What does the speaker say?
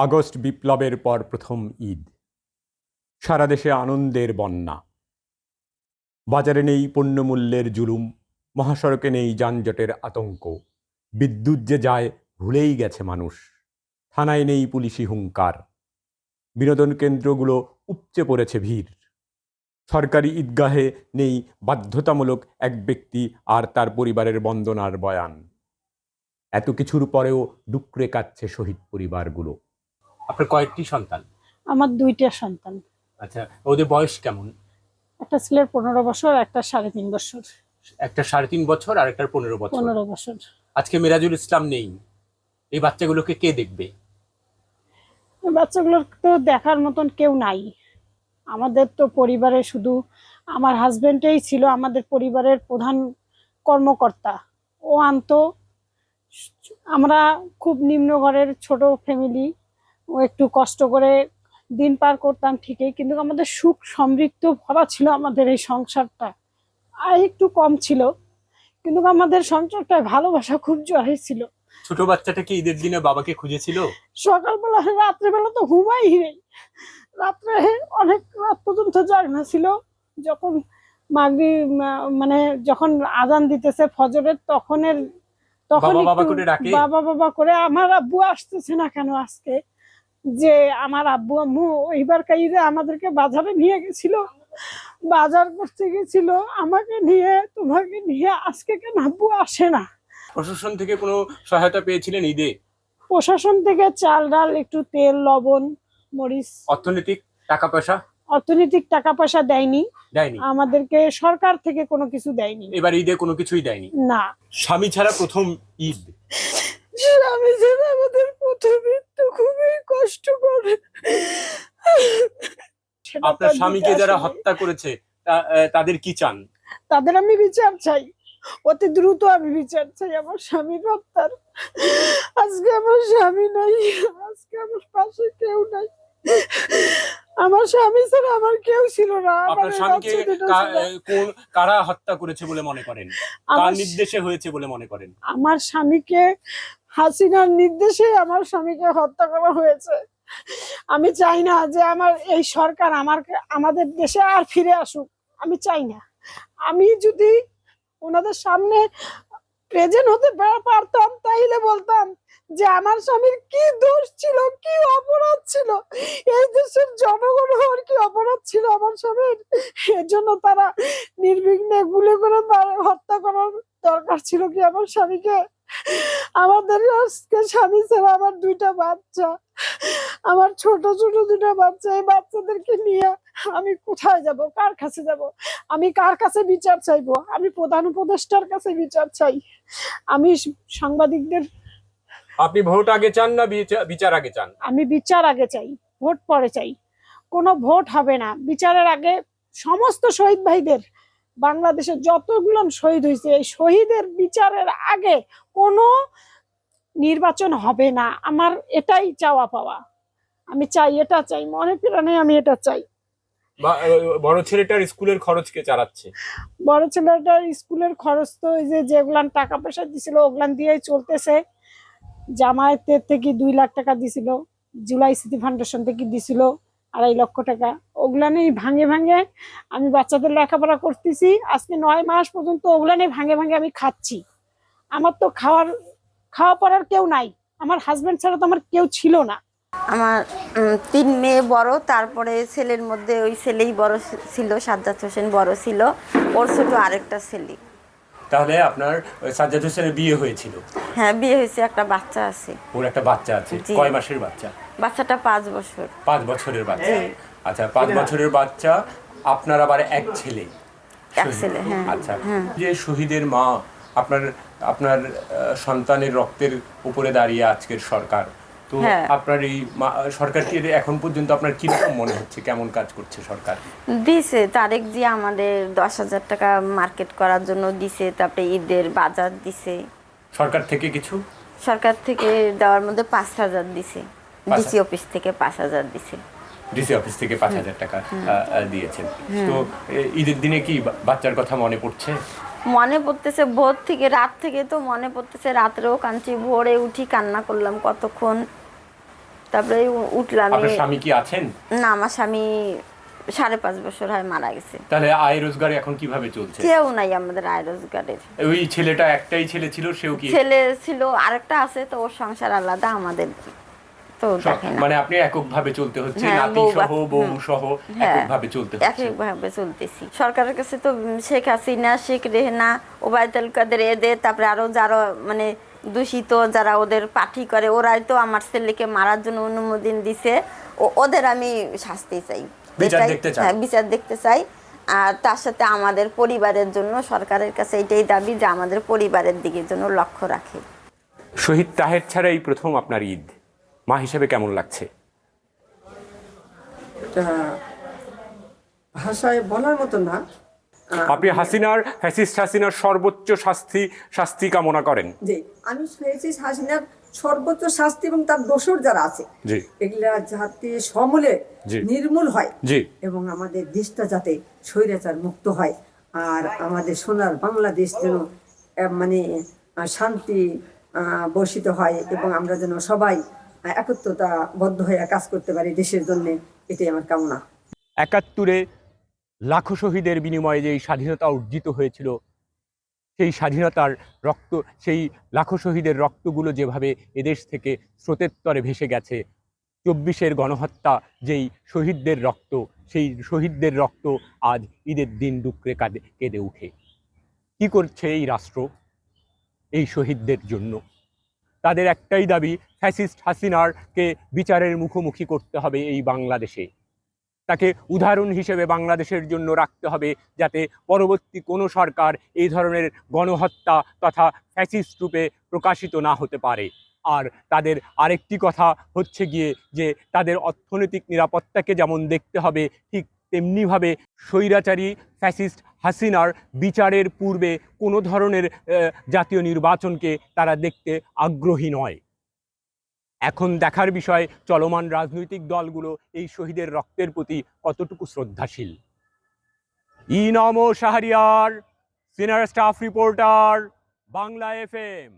August বিপ্লবের পর প্রথম ঈদ। সারা দেশে আনন্দের বন্যা। বাজারে নেই পণ্যমূল্যের জুলুম, মহাসড়কে নেই যানজটের আতঙ্ক। বিদ্যুৎ যে যায় ভুলেই গেছে মানুষ। থানায় নেই পুলিশি হুঙ্কার। বিনোদন কেন্দ্রগুলো উপচে পড়েছে ভিড়। সরকারি ঈদগাহে নেই বাধ্যতামূলক এক ব্যক্তি আর তার পরিবারের বন্দনার বয়ান। এত কিছুর পরেও ডুকরে কাটছে শহীদ পরিবারগুলো। আপনার কয়েকটি সন্তান? আমার 2টা সন্তান। আচ্ছা, ওদের বয়স কেমন? একটা ছেলের 15 বছর, একটা 3.5 বছর। একটা 3.5 বছর আর একটা 15 বছর। 15 বছর। আজকে মিরাজুল ইসলাম নেই, এই বাচ্চাগুলোকে কে দেখবে? বাচ্চাগুলোর তো দেখার মতন কেউ নাই। আমাদের তো পরিবারে শুধু আমার হাজবেন্ডই ছিল আমাদের পরিবারের প্রধান কর্মকর্তা। ও আনতো। আমরা খুব নিম্ন ঘরের ছোট ফ্যামিলি। ও একটু কষ্ট করে দিন পার করতাম ঠিকই, কিন্তু আমাদের সুখ সমৃদ্ধ ভরা ছিল আমাদের এই সংসারটা। আয় একটু কম ছিল, কিন্তু আমাদের সংসারটা ভালোবাসা খুব জড়াই ছিল। ছোট বাচ্চাটা কি ঈদের দিনে বাবাকে খুঁজেছিল? সকালবেলা রাত্রেবেলা তো ঘুমাই নেই, রাত্রে অনেক রাত পর্যন্ত জাগনা ছিল। যখন মাগরিব মানে যখন আজান দিতেছে ফজরের, তখন বাবা করে ডাকে? বাবা বাবা করে আমার আব্বু আসতেছে না কেন আজকে, যে আমার আব্বু আম্মু এইবার ঈদে আমাদেরকে বাজারে নিয়ে গেছিল, বাজার করতে গেছিল আমাকে নিয়ে, তোমাকে নিয়ে, আজকে কেন আব্বু আসে না? প্রশাসন থেকে কোনো সহায়তা পেয়েছিলেন ঈদে? প্রশাসন থেকে চাল ডাল, একটু তেল লবণ মরিচ, অর্থনৈতিক টাকা পয়সা? অর্থনৈতিক টাকা পয়সা দেয়নি দেয়নি। আমাদেরকে, সরকার থেকে কোনো কিছু দেয়নি। এবার ঈদে কোনো কিছুই দেয়নি? না। স্বামী ছাড়া প্রথম ঈদ। স্বামী ছাড়া আমাদের প্রথম ঈদ তো খুবই কষ্ট করে। আপনার স্বামীকে যারা হত্যা করেছে তাদের কি চান? তাদের আমি বিচার চাই, অতি দ্রুত আমি বিচার চাই আমার স্বামীর হত্যার। আজকে আমার স্বামী নাই, আজকে আমার পাশে কেউ নাই। আমার স্বামী ছাড়া আমার কেউ ছিল না। আপনার স্বামীকে কারা হত্যা করেছে বলে মনে করেন? কার নির্দেশে হয়েছে বলে মনে করেন? আমার স্বামীকে হাসিনার নির্দেশে আমার স্বামীকে হত্যা করা হয়েছে। আমি চাই না যে আমার এই সরকার আমাদের দেশে আর ফিরে আসুক, আমি চাই না। আমি যদি ওনাদের সামনে প্রেজেন্ট হতে পারতাম, তাইলে বলতাম যে আমার স্বামীর কি দোষ ছিল, কি অপরাধ ছিল, এই দেশের জনগণ হওয়ার কি অপরাধ ছিল আমার স্বামীর, এর জন্য তারা নির্বিঘ্নে গুলি করে হত্যা করার দরকার ছিল কি আমার স্বামীকে? আমাদের আজকে স্বামী ছাড়া আমার 2টা বাচ্চা, আমার ছোট ছোট 2টা বাচ্চা, এই বাচ্চাদেরকে নিয়ে আমি কোথায় যাব, কার কাছে যাব, আমি কার কাছে বিচার চাইবো? আমি প্রধান উপদেষ্টার কাছে বিচার চাই। আমি সাংবাদিকদের। আপনি ভোট আগে চান না বিচার আগে চান? আমি বিচার আগে চাই, ভোট পরে চাই। কোনো ভোট হবে না, বিচারের আগে সমস্ত শহীদ ভাইদের, বাংলাদেশে যতগুলো শহীদ হয়েছে, এই শহীদের বিচারের আগে কোনো নির্বাচন হবে না। আমার এটাই চাওয়া পাওয়া, আমি চাই, এটা চাই, মনে প্রাণে আমি এটা চাই। বড় ছেলেটার স্কুলের খরচ কে চালাচ্ছে? বড় ছেলেটার স্কুলের খরচ তো ওই যে যেগুলান টাকা পয়সা দিছিল ওগুলান দিয়েই চলতেছে। জামায়াতের থেকে 2 লাখ টাকা দিছিল, জুলাই স্মৃতি ফাউন্ডেশন থেকে দিছিল 2.5 লক্ষ টাকা, ওগুলানেই ভাঙে ভাঙে আমি বাচ্চাদের লেখাপড়া করতেছি। আজকে 9 মাস পর্যন্ত ওগুলানে ভাঙে ভাঙে আমি খাচ্ছি। আমার তো খাওয়া পড়ার কেউ নাই, আমার হাজবেন্ড ছাড়া তো আমার কেউ ছিল না। আমার 3 মেয়ে বড়, তারপরে ছেলের মধ্যে ওই ছেলেই বড় ছিল, সাজ্জাদ হোসেন বড় ছিল, ওর ছোট আরেকটা ছেলে। তাহলে আপনার সাজ্জাদ হোসেনের বিয়ে হয়েছিল? হ্যাঁ, বিয়ে হয়েছে, একটা বাচ্চা আছে। ওর একটা বাচ্চা আছে? কয় মাসের বাচ্চা? বাচ্চাটা 5 বছর। 5 বছরের বাচ্চা? আচ্ছা, 5 বছরের বাচ্চা। আপনার আবার এক ছেলে? এক ছেলে, হ্যাঁ। আচ্ছা, যে শহীদের মা, আপনার সন্তানের রক্তের উপরে দাঁড়িয়ে আজকের সরকার, তো আপনার এই সরকারকে এখন পর্যন্ত আপনার কিরকম মনে হচ্ছে, কেমন কাজ করছে সরকার? দিছে তারেক জি আমাদের 10,000 টাকা মার্কেট করার জন্য দিছে, তারপরে ঈদের বাজার দিছে। সরকার থেকে কিছু? সরকার থেকে দেওয়ার মধ্যে 5,000 দিছে, ডিসি অফিস থেকে 5,000 দিছে। ডিসি অফিস থেকে 5,000 টাকা দিয়েছেন। তো ঈদের দিনে কি বাচ্চার কথা মনে পড়ছে? মনে পড়তেছে, ভোর থেকে, রাত থেকে তো মনে পড়তেছে, রাত্রেও কাঁদছি, ভোরে উঠি কান্না করলাম কতক্ষণ। তারপরে উঠলাম। আপনার স্বামী কি আছেন? না, আমার স্বামী 5.5 বছর হয় মারা গেছে। তাহলে আয় রোজগার এখন কিভাবে চলছে? কেউ নাই আমাদের আয় রোজগারের। ওই ছেলেটা, একটাই ছেলে ছিল, সেও কি? ছেলে ছিল, আরেকটা আছে, তো ওর সংসার আলাদা, আমাদের তো দেখে না। মানে আপনি এককভাবে চলতে হচ্ছে, হ্যাঁ, নাতি সহ বউ সহ হ্যাঁ, এককভাবে চলতে হচ্ছে। এককভাবে চলতেছি। সরকারের কাছে তো শেখ হাসিনা, শেখ রেহেনা, ওবায়দুল কাদের, এদের, তারপরে আরো যারা মানে দূষিত যারা ওদের পার্টি করে, ওরাই তো আমার ছেলেকে মারার জন্য অনুমোদন দিছে। ওদের আমি শাস্তি চাই, বিচার দেখতে চাই। হ্যাঁ, বিচার দেখতে চাই। আর তার সাথে আমাদের পরিবারের জন্য সরকারের কাছে এটাই দাবি যে আমাদের পরিবারের দিকে জন্য লক্ষ্য রাখে। শহীদ তাহের ছাড়া এই প্রথম আপনার ঈদ, মা হিসেবে কেমন লাগছে? এটা ভাষায় বলার মতো না। আপনি ফ্যাসিস্ট হাসিনার সর্বোচ্চ শাস্তি কামনা করেন? জি, আমি ফ্যাসিস্ট হাসিনার সর্বোচ্চ শাস্তি এবং তার দোষর যারা আছে, জি, এগুলা যাতে সমূলে জি, নির্মূল হয়, জি, এবং আমাদের দেশটা যাতে স্বৈরাচার মুক্ত হয়, আর আমাদের সোনার বাংলাদেশ যেন মানে শান্তি বর্ষিত হয়, এবং আমরা যেন সবাই একত্রতাবদ্ধ হয়ে কাজ করতে পারি দেশের জন্য, এটাই আমার কামনা। ৭১-এ লাখো শহীদের বিনিময়ে যেই স্বাধীনতা অর্জিত হয়েছিল, সেই স্বাধীনতার রক্ত, সেই লাখো শহীদের রক্তগুলো যেভাবে এদেশ থেকে স্রোতের তরে ভেসে গেছে, ২৪-এর গণহত্যা যেই শহীদদের রক্ত, সেই শহীদদের রক্ত আজ ঈদের দিন ডুকরে কেঁদে উঠে। কি করছে এই রাষ্ট্র এই শহীদদের জন্য? তাদের একটাই দাবি, ফ্যাসিস্ট হাসিনারকে বিচারের মুখোমুখি করতে হবে এই বাংলাদেশে। তাকে উদাহরণ হিসেবে বাংলাদেশের জন্য রাখতে হবে, যাতে পরবর্তী কোনো সরকার এই ধরনের গণহত্যা তথা ফ্যাসিস্ট রূপে প্রকাশিত না হতে পারে। আর তাদের আরেকটি কথা হচ্ছে গিয়ে যে তাদের অর্থনৈতিক নিরাপত্তাকে যেমন দেখতে হবে, ঠিক তেমনিভাবে স্বৈরাচারী ফ্যাসিস্ট হাসিনার বিচারের পূর্বে কোনো ধরনের জাতীয় নির্বাচনকে তারা দেখতে আগ্রহী নয়। এখন দেখার বিষয় চলমান রাজনৈতিক দলগুলো এই শহীদের রক্তের প্রতি কতটুকু শ্রদ্ধাশীল। ইনামো Shahriar, senior staff reporter, Bangla FM।